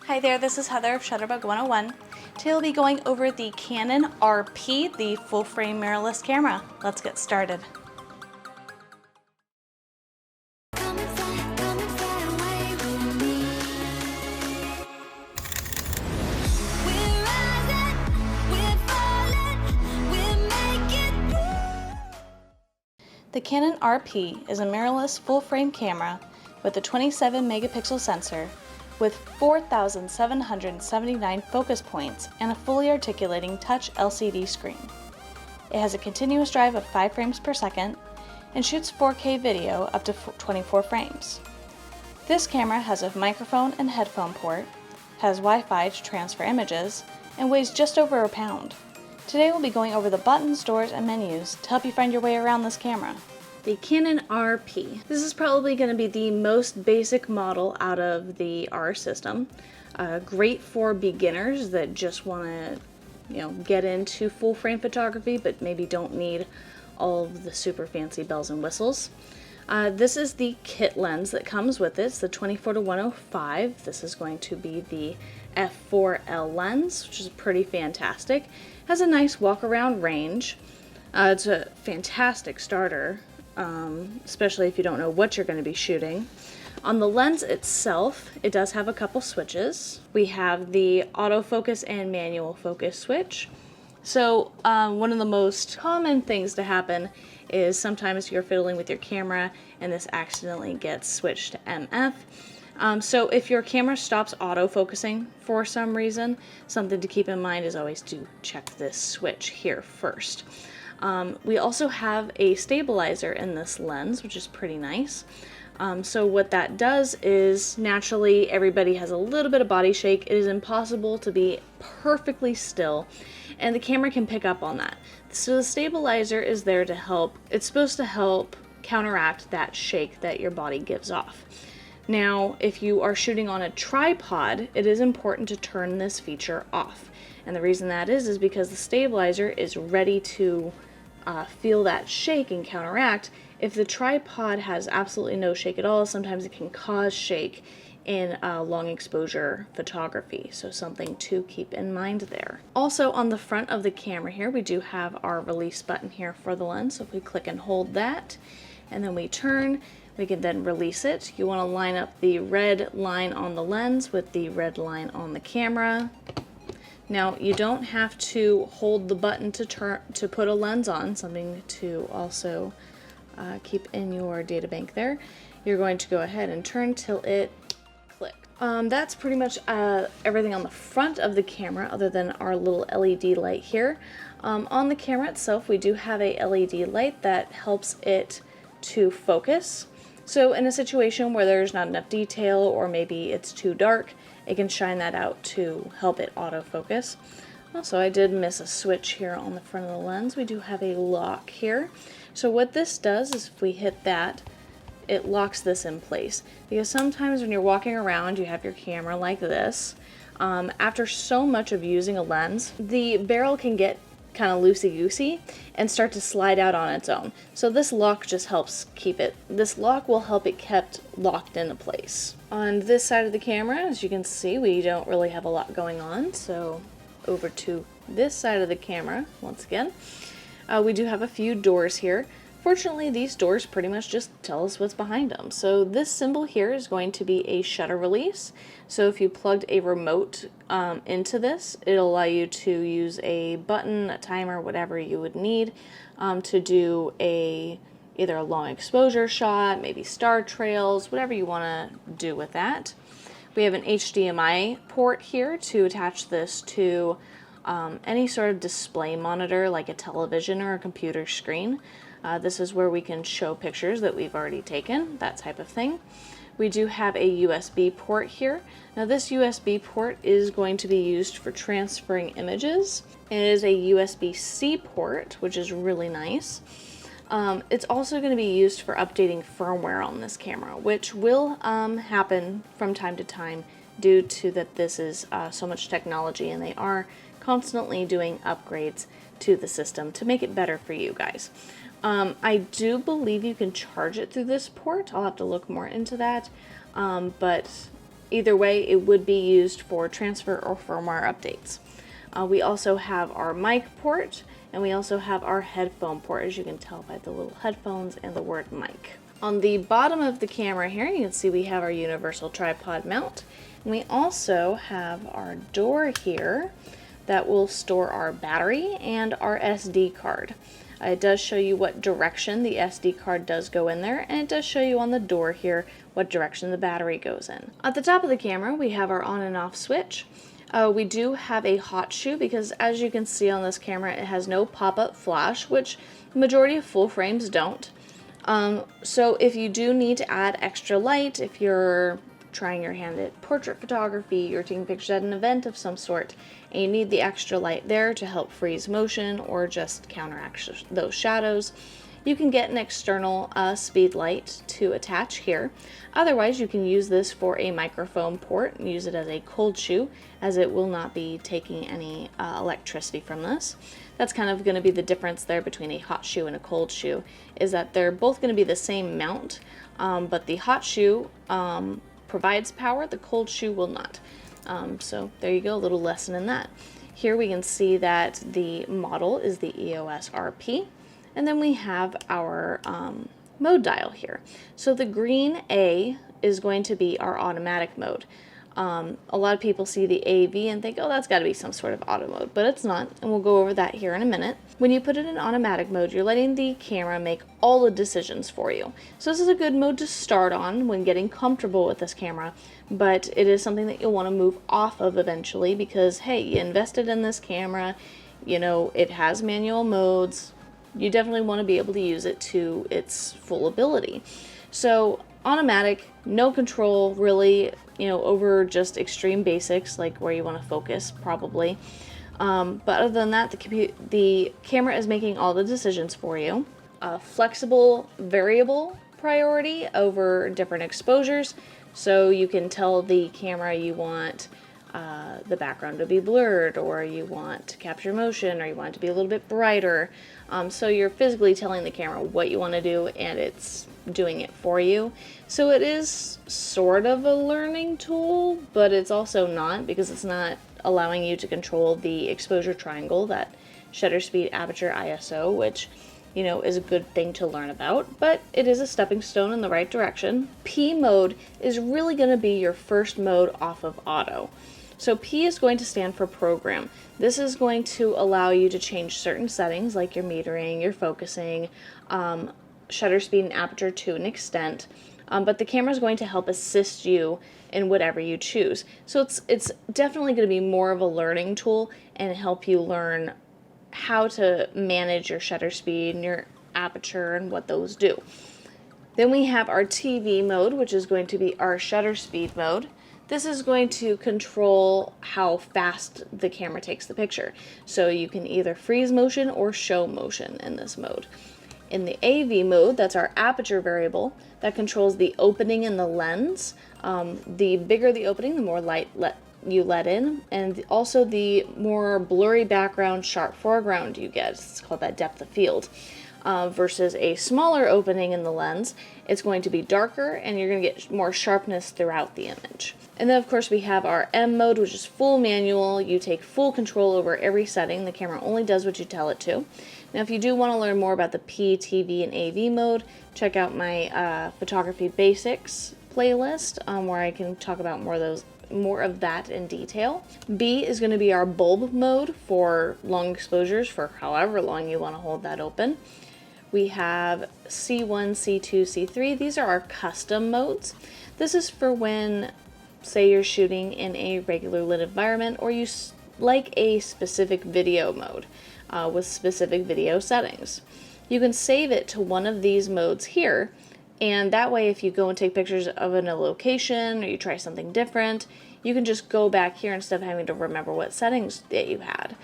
Hi there, this is Heather of Shutterbug 101. Today we'll be going over the Canon RP, the full-frame mirrorless camera. Let's get started. The Canon RP is a mirrorless full-frame camera with a 27 megapixel sensor with 4,779 focus points and a fully articulating touch LCD screen. It has a continuous drive of 5 frames per second and shoots 4K video up to 24 frames. This camera has a microphone and headphone port, has Wi-Fi to transfer images, and weighs just over a pound. Today we'll be going over the buttons, doors, and menus to help you find your way around this camera. The Canon RP. This is probably going to be the most basic model out of the R system. Great for beginners that just want to, get into full frame photography but maybe don't need all of the super fancy bells and whistles. This is the kit lens that comes with it. It's the 24-105. This is going to be the f4L lens, which is pretty fantastic. Has a nice walk around range. It's a fantastic starter. Especially if you don't know what you're going to be shooting. On the lens itself, it does have a couple switches. We have the autofocus and manual focus switch. So one of the most common things to happen is sometimes you're fiddling with your camera and this accidentally gets switched to MF. So if your camera stops autofocusing for some reason, something to keep in mind is always to check this switch here first. We also have a stabilizer in this lens, which is pretty nice. So what that does is, naturally, everybody has a little bit of body shake. It is impossible to be perfectly still, and the camera can pick up on that. So the stabilizer is there to help. It's supposed to help counteract that shake that your body gives off. Now, if you are shooting on a tripod, it is important to turn this feature off. And the reason that is because the stabilizer is ready to feel that shake and counteract. If the tripod has absolutely no shake at all, sometimes it can cause shake in long exposure photography, so something to keep in mind there. Also on the front of the camera here, we do have our release button here for the lens. So if we click and hold that and then we turn, we can then release it. You want to line up the red line on the lens with the red line on the camera. Now, you don't have to hold the button to put a lens on, something to also keep in your data bank there. You're going to go ahead and turn till it clicks. That's pretty much everything on the front of the camera other than our little LED light here. On the camera itself, we do have a LED light that helps it to focus. So in a situation where there's not enough detail or maybe it's too dark, it can shine that out to help it autofocus. Also, I did miss a switch here on the front of the lens. We do have a lock here. So what this does is if we hit that, it locks this in place. Because sometimes when you're walking around, you have your camera like this. After so much of using a lens, the barrel can get kind of loosey-goosey and start to slide out on its own. So this lock just helps keep it. This lock will help it kept locked into place. On this side of the camera, as you can see, we don't really have a lot going on. So over to this side of the camera, once again, we do have a few doors here. Fortunately, these doors pretty much just tell us what's behind them. So this symbol here is going to be a shutter release. So if you plugged a remote into this, it'll allow you to use a button, a timer, whatever you would need to do either a long exposure shot, maybe star trails, whatever you want to do with that. We have an HDMI port here to attach this to any sort of display monitor like a television or a computer screen. This is where we can show pictures that we've already taken, that type of thing. We do have a USB port here. Now this USB port is going to be used for transferring images. It is a USB-C port, which is really nice. It's also going to be used for updating firmware on this camera, which will happen from time to time due to that this is so much technology and they are constantly doing upgrades to the system to make it better for you guys. I do believe you can charge it through this port. I'll have to look more into that, but either way, it would be used for transfer or firmware updates. We also have our mic port, and we also have our headphone port, as you can tell by the little headphones and the word mic. On the bottom of the camera here, you can see we have our universal tripod mount. And we also have our door here that will store our battery and our SD card. It does show you what direction the SD card does go in there, and it does show you on the door here what direction the battery goes in. At the top of the camera, we have our on and off switch. We do have a hot shoe because, as you can see on this camera, it has no pop-up flash, which the majority of full frames don't. So if you do need to add extra light, if you're trying your hand at portrait photography, you're taking pictures at an event of some sort, and you need the extra light there to help freeze motion or just counteract those shadows, you can get an external speed light to attach here. Otherwise, you can use this for a microphone port and use it as a cold shoe, as it will not be taking any electricity from this. That's kind of going to be the difference there between a hot shoe and a cold shoe, is that they're both going to be the same mount, but the hot shoe provides power, the cold shoe will not. So there you go, a little lesson in that. Here we can see that the model is the EOS RP, and then we have our mode dial here. So the green A is going to be our automatic mode. A lot of people see the AV and think, oh, that's got to be some sort of auto mode, but it's not, and we'll go over that here in a minute. When you put it in automatic mode, you're letting the camera make all the decisions for you. So this is a good mode to start on when getting comfortable with this camera, but it is something that you'll want to move off of eventually because, hey, you invested in this camera, you know, it has manual modes, you definitely want to be able to use it to its full ability. So automatic, no control really, you know, over just extreme basics like where you want to focus probably. But other than that, the camera is making all the decisions for you. Flexible variable priority over different exposures, so you can tell the camera you want the background to be blurred, or you want to capture motion, or you want it to be a little bit brighter. So you're physically telling the camera what you want to do, and it's doing it for you. So it is sort of a learning tool, but it's also not, because it's not allowing you to control the exposure triangle, that shutter speed, aperture, ISO, which, you know, is a good thing to learn about, but it is a stepping stone in the right direction. P mode is really going to be your first mode off of auto. So P is going to stand for program. This is going to allow you to change certain settings like your metering, your focusing, shutter speed and aperture to an extent, but the camera is going to help assist you in whatever you choose. So it's definitely going to be more of a learning tool and help you learn how to manage your shutter speed and your aperture and what those do. Then we have our TV mode, which is going to be our shutter speed mode. This is going to control how fast the camera takes the picture. So you can either freeze motion or show motion in this mode. In the AV mode, that's our aperture variable, that controls the opening in the lens. The bigger the opening, the more light you let in, and also the more blurry background, sharp foreground you get. It's called that depth of field. Versus a smaller opening in the lens, it's going to be darker and you're going to get more sharpness throughout the image. And then of course we have our M mode, which is full manual. You take full control over every setting. The camera only does what you tell it to. Now if you do want to learn more about the P, TV, and AV mode, check out my photography basics playlist where I can talk about more of that in detail. B is going to be our bulb mode for long exposures, for however long you want to hold that open. We have C1, C2, C3. These are our custom modes. This is for when, say, you're shooting in a regular lit environment, or you like a specific video mode with specific video settings. You can save it to one of these modes here, and that way if you go and take pictures of a location or you try something different, you can just go back here instead of having to remember what settings that you had.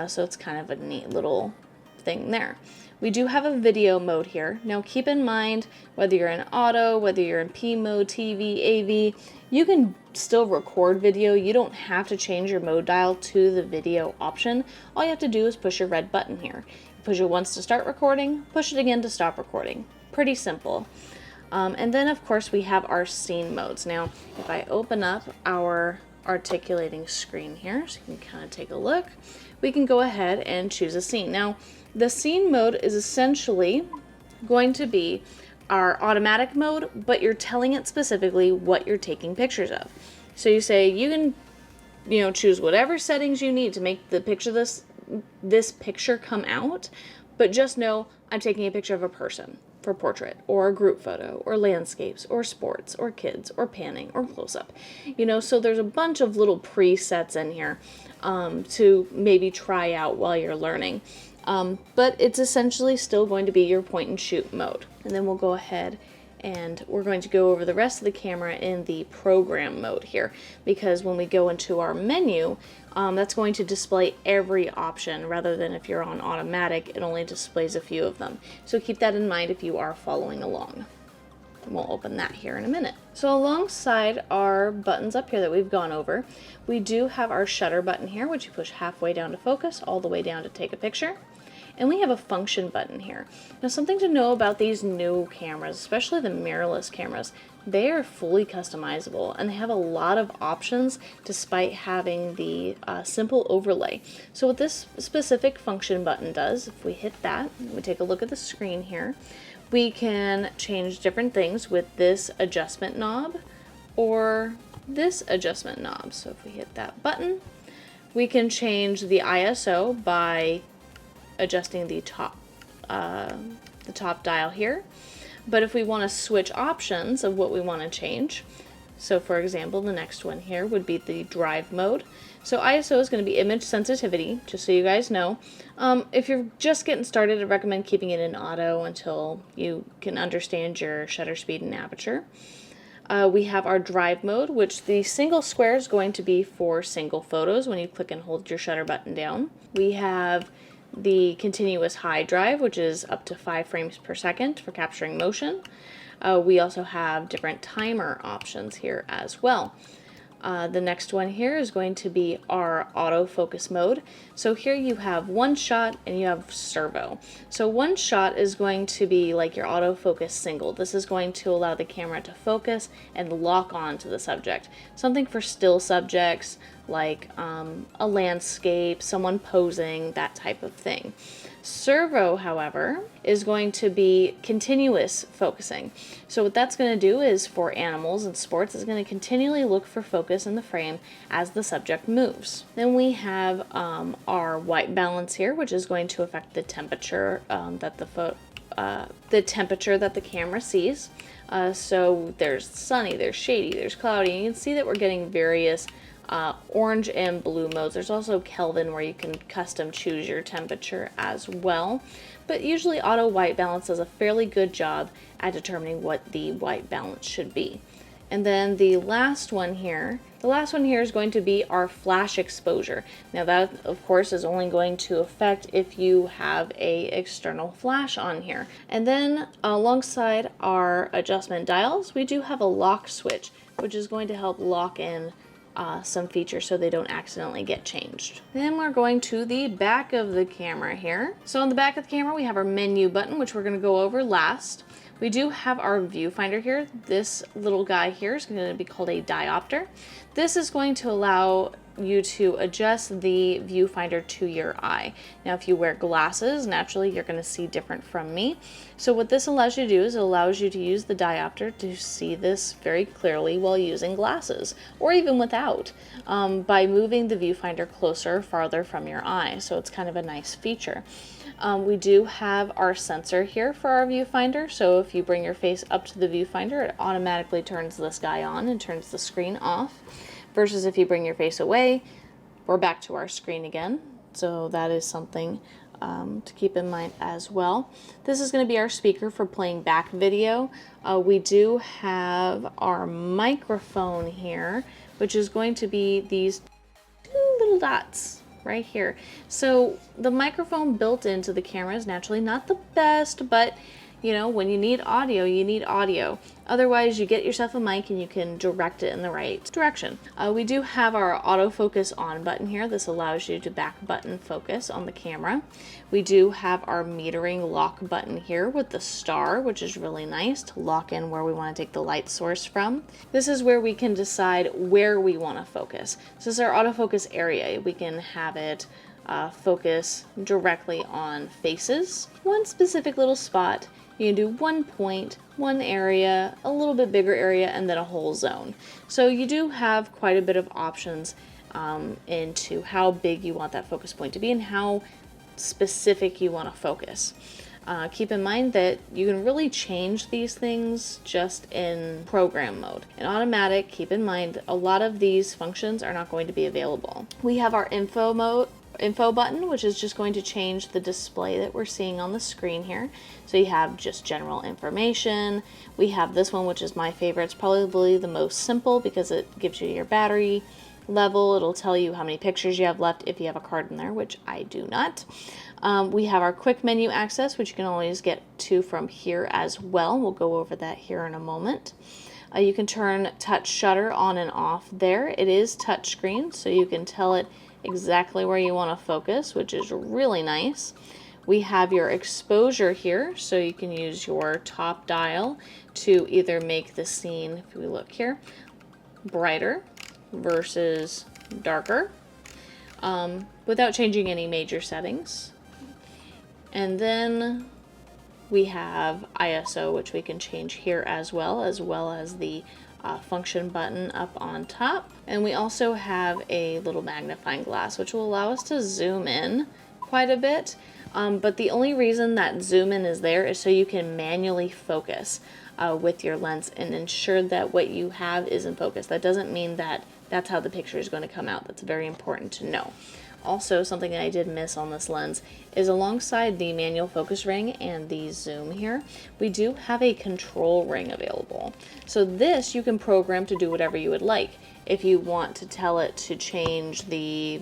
So it's kind of a neat little thing there. We do have a video mode here. Now keep in mind, whether you're in auto, whether you're in P mode, TV, AV, you can still record video. You don't have to change your mode dial to the video option. All you have to do is push your red button here. Push it once to start recording, push it again to stop recording. Pretty simple. And then of course we have our scene modes. Now, if I open up our articulating screen here, so you can kind of take a look, we can go ahead and choose a scene. Now, the scene mode is essentially going to be our automatic mode, but you're telling it specifically what you're taking pictures of. So you say you can, choose whatever settings you need to make the picture this picture come out, but just know I'm taking a picture of a person for portrait, or a group photo, or landscapes, or sports, or kids, or panning, or close-up. So there's a bunch of little presets in here to maybe try out while you're learning. But it's essentially still going to be your point and shoot mode. And then we'll go ahead and we're going to go over the rest of the camera in the program mode here, because when we go into our menu, that's going to display every option, rather than if you're on automatic, it only displays a few of them. So keep that in mind if you are following along. And we'll open that here in a minute. So alongside our buttons up here that we've gone over, we do have our shutter button here, which you push halfway down to focus, all the way down to take a picture. And we have a function button here. Now, something to know about these new cameras, especially the mirrorless cameras, they are fully customizable and they have a lot of options despite having the simple overlay. So what this specific function button does, if we hit that, we take a look at the screen here, we can change different things with this adjustment knob or this adjustment knob. So if we hit that button, we can change the ISO by adjusting the top dial here. But if we want to switch options of what we want to change, so for example, the next one here would be the drive mode. So ISO is going to be image sensitivity, just so you guys know. If you're just getting started, I recommend keeping it in auto until you can understand your shutter speed and aperture. We have our drive mode, which the single square is going to be for single photos when you click and hold your shutter button down. We have the continuous high drive, which is up to 5 frames per second for capturing motion. We also have different timer options here as well. The next one here is going to be our autofocus mode. So here you have one shot and you have servo. So one shot is going to be like your autofocus single. This is going to allow the camera to focus and lock on to the subject. Something for still subjects like a landscape, someone posing, that type of thing. Servo, however, is going to be continuous focusing. So what that's going to do is for animals and sports, is going to continually look for focus in the frame as the subject moves. Then we have our white balance here, which is going to affect the temperature that the camera sees. So there's sunny, there's shady, there's cloudy, and you can see that we're getting various orange and blue modes. There's also Kelvin, where you can custom choose your temperature as well. But usually auto white balance does a fairly good job at determining what the white balance should be. And then the last one here is going to be our flash exposure. Now that, of course, is only going to affect if you have a external flash on here. And then alongside our adjustment dials, we do have a lock switch, which is going to help lock in some features so they don't accidentally get changed. Then we're going to the back of the camera here. So on the back of the camera, we have our menu button, which we're going to go over last. We do have our viewfinder here. This little guy here is going to be called a diopter. This is going to allow you to adjust the viewfinder to your eye. Now, if you wear glasses, naturally you're going to see different from me. So what this allows you to do is it allows you to use the diopter to see this very clearly while using glasses, or even without, by moving the viewfinder closer or farther from your eye. So it's kind of a nice feature. We do have our sensor here for our viewfinder, so if you bring your face up to the viewfinder, it automatically turns this guy on and turns the screen off, versus if you bring your face away, we're back to our screen again. So that is something to keep in mind as well. This is going to be our speaker for playing back video. We do have our microphone here, which is going to be these two little dots right here. So the microphone built into the camera is naturally not the best, but you know, when you need audio, you need audio. Otherwise, you get yourself a mic and you can direct it in the right direction. We do have our autofocus on button here. This allows you to back button focus on the camera. We do have our metering lock button here with the star, which is really nice to lock in where we want to take the light source from. This is where we can decide where we want to focus. So this is our autofocus area. We can have it focus directly on faces, one specific little spot. You can do one point, one area, a little bit bigger area, and then a whole zone. So you do have quite a bit of options into how big you want that focus point to be and how specific you want to focus. Keep in mind that you can really change these things just in program mode. In automatic, keep in mind a lot of these functions are not going to be available. We have our info button, which is just going to change the display that we're seeing on the screen here. So you have just general information. We have this one, which is my favorite. It's probably the most simple because it gives you your battery level. It'll tell you how many pictures you have left if you have a card in there, which I do not. We have our quick menu access, which you can always get to from here as well. We'll go over that here in a moment. You can turn touch shutter on and off there. It is touch screen, so you can tell it exactly where you want to focus, which is really nice. We have your exposure here, so you can use your top dial to either make the scene, if we look here, brighter versus darker, without changing any major settings. And then we have ISO, which we can change here as well as the function button up on top. And we also have a little magnifying glass, which will allow us to zoom in quite a bit. But the only reason that zoom in is there is so you can manually focus with your lens and ensure that what you have is in focus. That doesn't mean that that's how the picture is going to come out. That's very important to know. Also, something that I did miss on this lens is alongside the manual focus ring and the zoom here, we do have a control ring available. So this you can program to do whatever you would like. If you want to tell it to change the,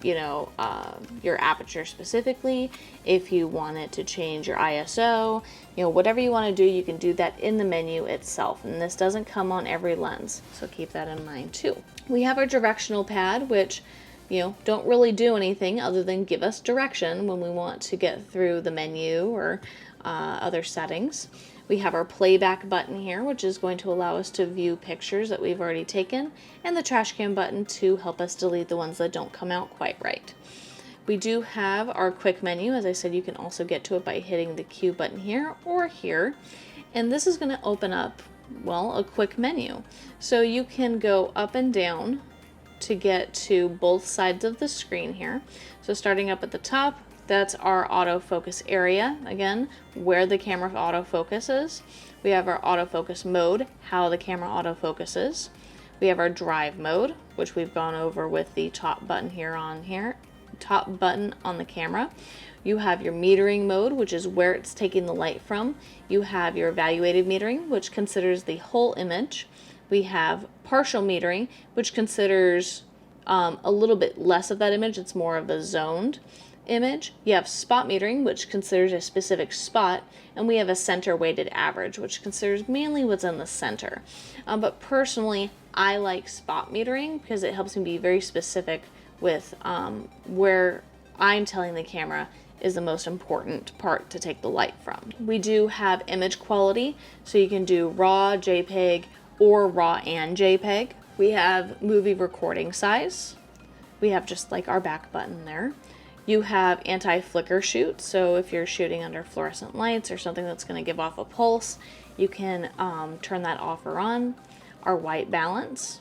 your aperture specifically, if you want it to change your ISO, whatever you want to do, you can do that in the menu itself. And this doesn't come on every lens, so keep that in mind too. We have our directional pad, which don't really do anything other than give us direction when we want to get through the menu or other settings. We have our playback button here, which is going to allow us to view pictures that we've already taken, and the trash can button to help us delete the ones that don't come out quite right. We do have our quick menu. As I said, you can also get to it by hitting the Q button here or here, and this is going to open up, a quick menu. So you can go up and down to get to both sides of the screen here. So starting up at the top, that's our autofocus area, again, where the camera autofocuses. We have our autofocus mode, how the camera autofocuses. We have our drive mode, which we've gone over with the top button top button on the camera. You have your metering mode, which is where it's taking the light from. You have your evaluated metering, which considers the whole image. We have partial metering, which considers a little bit less of that image. It's more of a zoned image. You have spot metering, which considers a specific spot. And we have a center weighted average, which considers mainly what's in the center. But personally, I like spot metering because it helps me be very specific with where I'm telling the camera is the most important part to take the light from. We do have image quality, so you can do RAW, JPEG, or RAW and JPEG. We have movie recording size. We have just like our back button there. You have anti-flicker shoot, so if you're shooting under fluorescent lights or something that's going to give off a pulse, you can turn that off or on. Our white balance.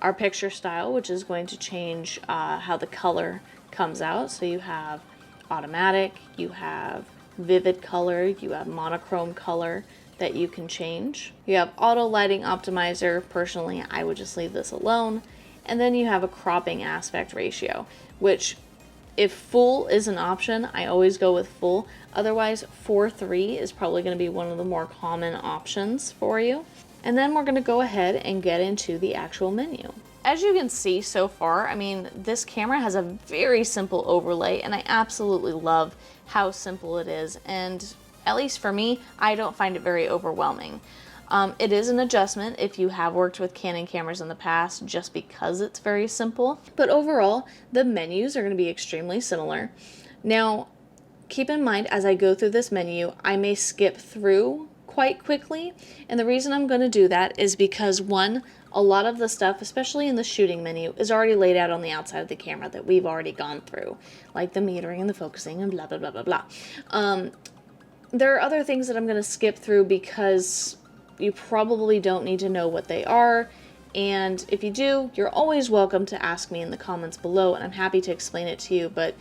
Our picture style, which is going to change how the color comes out. So you have automatic, you have vivid color, you have monochrome color that you can change. You have auto lighting optimizer. Personally, I would just leave this alone. And then you have a cropping aspect ratio, which if full is an option, I always go with full. Otherwise, 4:3 is probably going to be one of the more common options for you. And then we're going to go ahead and get into the actual menu. As you can see so far, this camera has a very simple overlay, and I absolutely love how simple it is. And at least for me, I don't find it very overwhelming. It is an adjustment if you have worked with Canon cameras in the past, just because it's very simple. But overall, the menus are going to be extremely similar. Now, keep in mind, as I go through this menu, I may skip through quite quickly. And the reason I'm going to do that is because, one, a lot of the stuff, especially in the shooting menu, is already laid out on the outside of the camera that we've already gone through, like the metering and the focusing and blah, blah, blah, blah, blah. There are other things that I'm going to skip through because you probably don't need to know what they are. And if you do, you're always welcome to ask me in the comments below, and I'm happy to explain it to you. But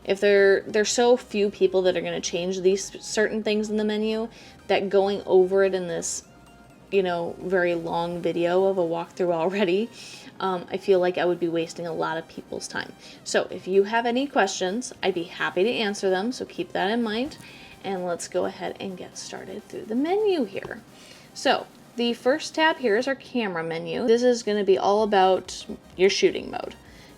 if there's so few people that are going to change these certain things in the menu, that going over it in this, very long video of a walkthrough already, I feel like I would be wasting a lot of people's time. So if you have any questions, I'd be happy to answer them, so keep that in mind. And let's go ahead and get started through the menu here. So the first tab here is our camera menu. This is going to be all about your shooting mode.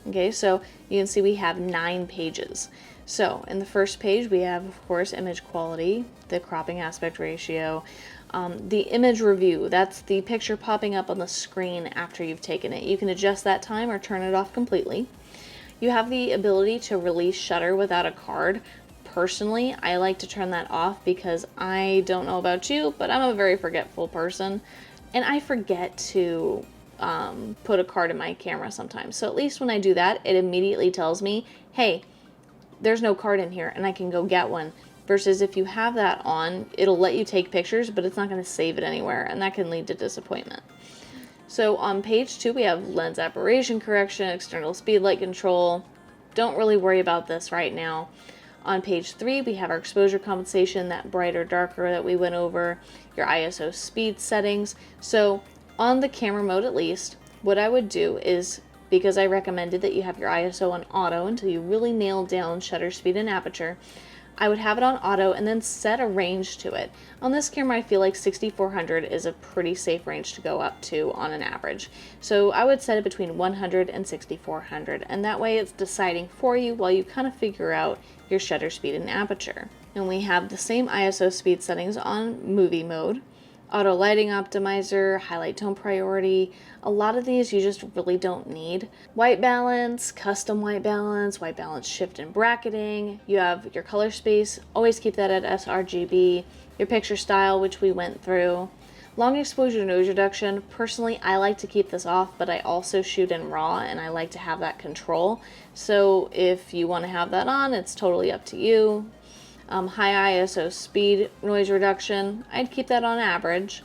Okay, so you can see we have 9 pages. So in the first page, we have, of course, image quality, the cropping aspect ratio, the image review. That's the picture popping up on the screen after you've taken it. You can adjust that time or turn it off completely. You have the ability to release shutter without a card. Personally, I like to turn that off because I don't know about you, but I'm a very forgetful person, and I forget to put a card in my camera sometimes. So at least when I do that, it immediately tells me, hey, there's no card in here, and I can go get one. Versus if you have that on, it'll let you take pictures, but it's not going to save it anywhere, and that can lead to disappointment. So on page 2, we have lens aberration correction, external speed light control. Don't really worry about this right now. On page 3, we have our exposure compensation, that brighter, darker that we went over, your ISO speed settings. So on the camera mode at least, what I would do is, because I recommended that you have your ISO on auto until you really nail down shutter speed and aperture, I would have it on auto and then set a range to it. On this camera, I feel like 6400 is a pretty safe range to go up to on an average. So I would set it between 100 and 6400, and that way it's deciding for you while you kind of figure out your shutter speed and aperture. And we have the same ISO speed settings on movie mode. Auto lighting optimizer, highlight tone priority. A lot of these you just really don't need. White balance, custom white balance shift and bracketing. You have your color space, always keep that at sRGB. Your picture style, which we went through. Long exposure noise reduction. Personally, I like to keep this off, but I also shoot in RAW and I like to have that control. So if you want to have that on, it's totally up to you. High ISO speed noise reduction, I'd keep that on average.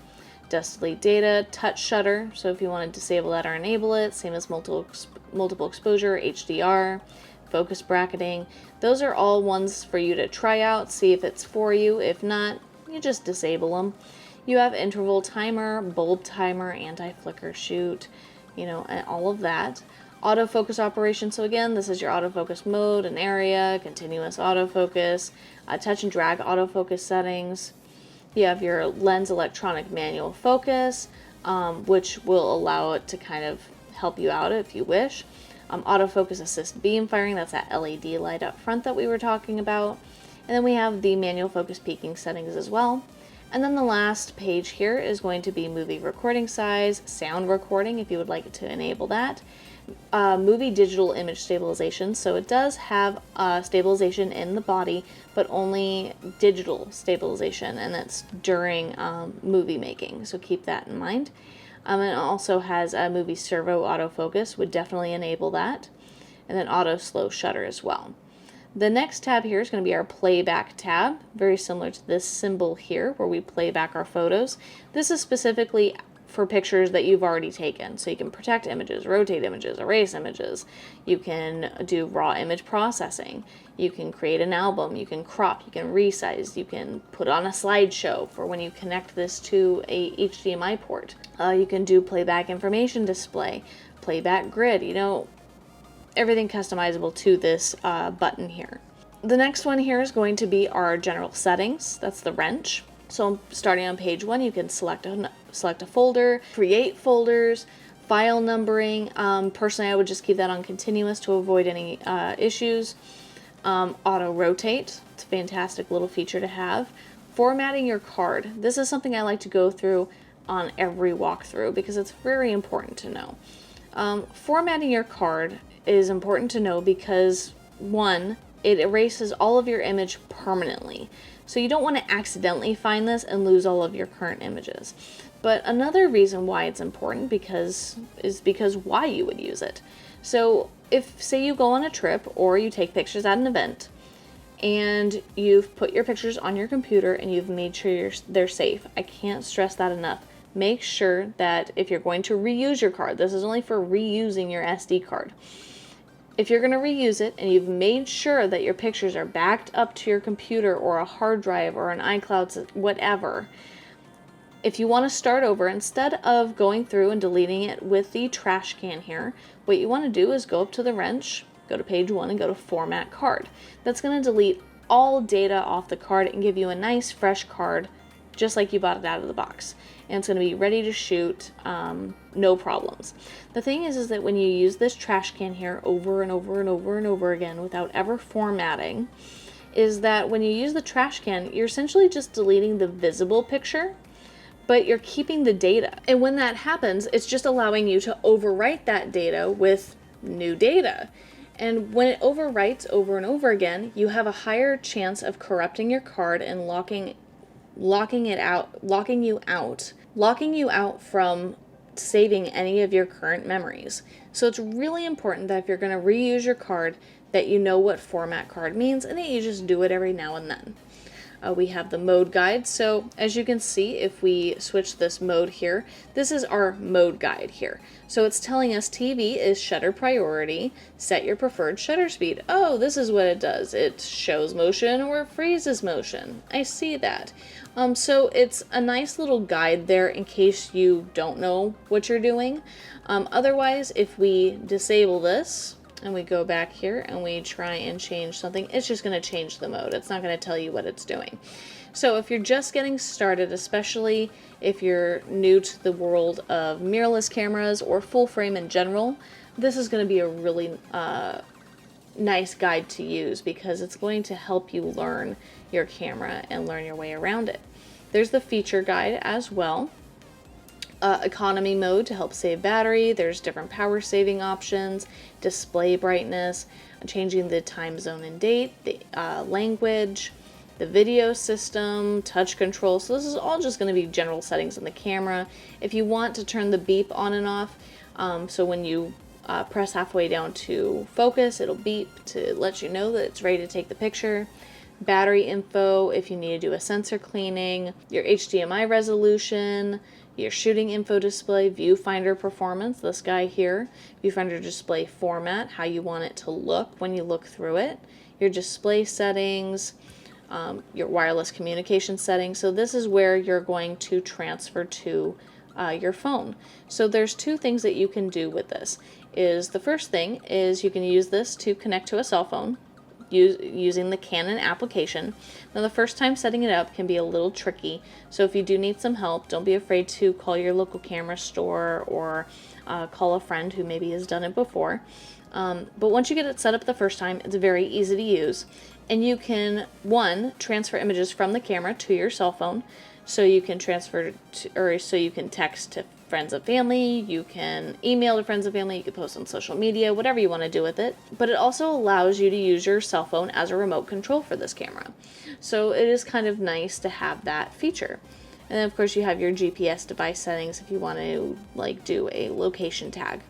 Dust delete data, touch shutter, so if you want to disable that or enable it, same as multiple exposure, HDR, focus bracketing. Those are all ones for you to try out, see if it's for you. If not, you just disable them. You have interval timer, bulb timer, anti-flicker shoot, and all of that. Autofocus operation, so again, this is your autofocus mode and area, continuous autofocus, touch and drag autofocus settings. You have your lens electronic manual focus, which will allow it to kind of help you out if you wish. Autofocus assist beam firing, that's that LED light up front that we were talking about. And then we have the manual focus peaking settings as well. And then the last page here is going to be movie recording size, sound recording if you would like to enable that. Movie digital image stabilization, so it does have stabilization in the body, but only digital stabilization, and that's during movie making, so keep that in mind. And it also has a movie servo autofocus, would definitely enable that, and then auto slow shutter as well. The next tab here is going to be our playback tab, very similar to this symbol here where we play back our photos. This is specifically for pictures that you've already taken. So you can protect images, rotate images, erase images. You can do raw image processing. You can create an album. You can crop. You can resize. You can put on a slideshow for when you connect this to a HDMI port. You can do playback information display, playback grid, everything customizable to this button here. The next one here is going to be our general settings. That's the wrench. So starting on page 1, you can select a folder, create folders, file numbering. Personally, I would just keep that on continuous to avoid any issues. Auto rotate, it's a fantastic little feature to have. Formatting your card. This is something I like to go through on every walkthrough because it's very important to know. Formatting your card is important to know because, one, it erases all of your image permanently. So you don't want to accidentally find this and lose all of your current images. But another reason why it's important is because why you would use it. So if, say, you go on a trip or you take pictures at an event and you've put your pictures on your computer and you've made sure they're safe, I can't stress that enough. Make sure that if you're going to reuse your card, this is only for reusing your SD card. If you're going to reuse it and you've made sure that your pictures are backed up to your computer or a hard drive or an iCloud, whatever, if you want to start over, instead of going through and deleting it with the trash can here, what you want to do is go up to the wrench, go to page 1 and go to Format Card. That's going to delete all data off the card and give you a nice fresh card just like you bought it out of the box. And it's going to be ready to shoot, no problems. The thing is that when you use this trash can here over and over and over and over again without ever formatting, is that when you use the trash can, you're essentially just deleting the visible picture, but you're keeping the data. And when that happens, it's just allowing you to overwrite that data with new data. And when it overwrites over and over again, you have a higher chance of corrupting your card and locking you out from saving any of your current memories. So it's really important that if you're going to reuse your card, that you know what format card means and that you just do it every now and then. We have the mode guide. So as you can see, if we switch this mode here, this is our mode guide here. So it's telling us TV is shutter priority, set your preferred shutter speed. Oh, this is what it does. It shows motion or it freezes motion. I see that. So it's a nice little guide there in case you don't know what you're doing. Otherwise, if we disable this, and we go back here and we try and change something, it's just going to change the mode. It's not going to tell you what it's doing. So if you're just getting started, especially if you're new to the world of mirrorless cameras or full frame in general, this is going to be a really nice guide to use because it's going to help you learn your camera and learn your way around it. There's the feature guide as well. Economy mode to help save battery. There's different power saving options, display brightness, changing the time zone and date, the language, the video system, touch control. So this is all just going to be general settings on the camera. If you want to turn the beep on and off, so when you press halfway down to focus, it'll beep to let you know that it's ready to take the picture. Battery info, if you need to do a sensor cleaning, your HDMI resolution, your shooting info display, viewfinder performance, this guy here, viewfinder display format, how you want it to look when you look through it, your display settings, your wireless communication settings. So this is where you're going to transfer to your phone. So there's two things that you can do with this. The first thing is you can use this to connect to a cell phone using the Canon application. Now the first time setting it up can be a little tricky, so if you do need some help, don't be afraid to call your local camera store or call a friend who maybe has done it before. But once you get it set up the first time, it's very easy to use, and you can, one, transfer images from the camera to your cell phone, so you can transfer to, or so you can text to friends and family, you can email to friends and family, you can post on social media, whatever you want to do with it. But it also allows you to use your cell phone as a remote control for this camera. So it is kind of nice to have that feature. And then of course you have your GPS device settings if you want to do a location tag.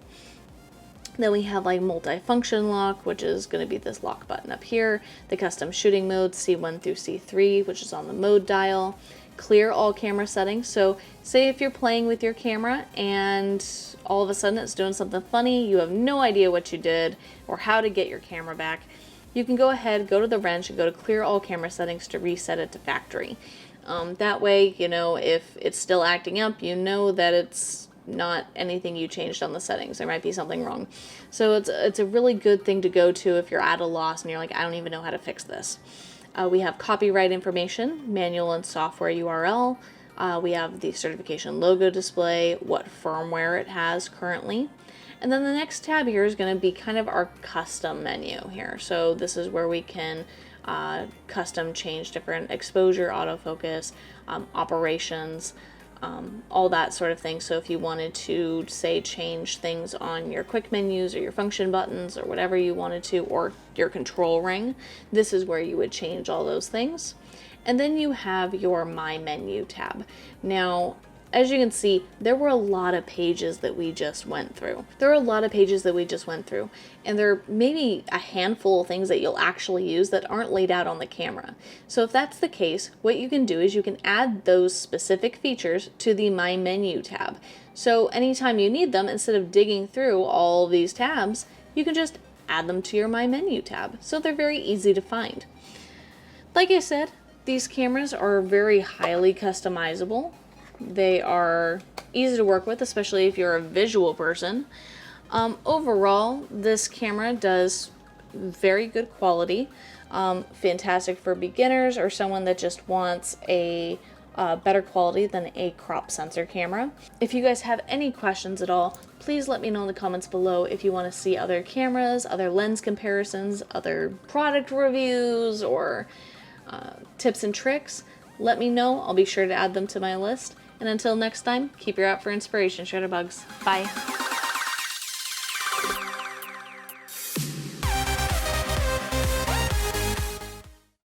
Then we have multi-function lock, which is going to be this lock button up here, the custom shooting mode C1 through C3, which is on the mode dial, clear all camera settings. So say if you're playing with your camera and all of a sudden it's doing something funny, you have no idea what you did or how to get your camera back, you can go ahead, go to the wrench and go to clear all camera settings to reset it to factory. That way, if it's still acting up, you know that it's not anything you changed on the settings. There might be something wrong. So it's a really good thing to go to if you're at a loss and you're like, I don't even know how to fix this. We have copyright information, manual and software URL. We have the certification logo display, what firmware it has currently. And then the next tab here is going to be kind of our custom menu here. So this is where we can custom change different exposure, autofocus, operations, all that sort of thing. So if you wanted to, say, change things on your quick menus or your function buttons or whatever you wanted to, or your control ring, this is where you would change all those things. And then you have your My Menu tab. Now, as you can see, there were a lot of pages that we just went through. And there are maybe a handful of things that you'll actually use that aren't laid out on the camera. So if that's the case, what you can do is you can add those specific features to the My Menu tab. So anytime you need them, instead of digging through all these tabs, you can just add them to your My Menu tab. So they're very easy to find. Like I said, these cameras are very highly customizable. They are easy to work with, especially if you're a visual person. Overall, this camera does very good quality. Fantastic for beginners or someone that just wants a better quality than a crop sensor camera. If you guys have any questions at all, please let me know in the comments below if you want to see other cameras, other lens comparisons, other product reviews, or tips and tricks. Let me know. I'll be sure to add them to my list. And until next time, keep your eye out for inspiration, Shutterbugs. Bye.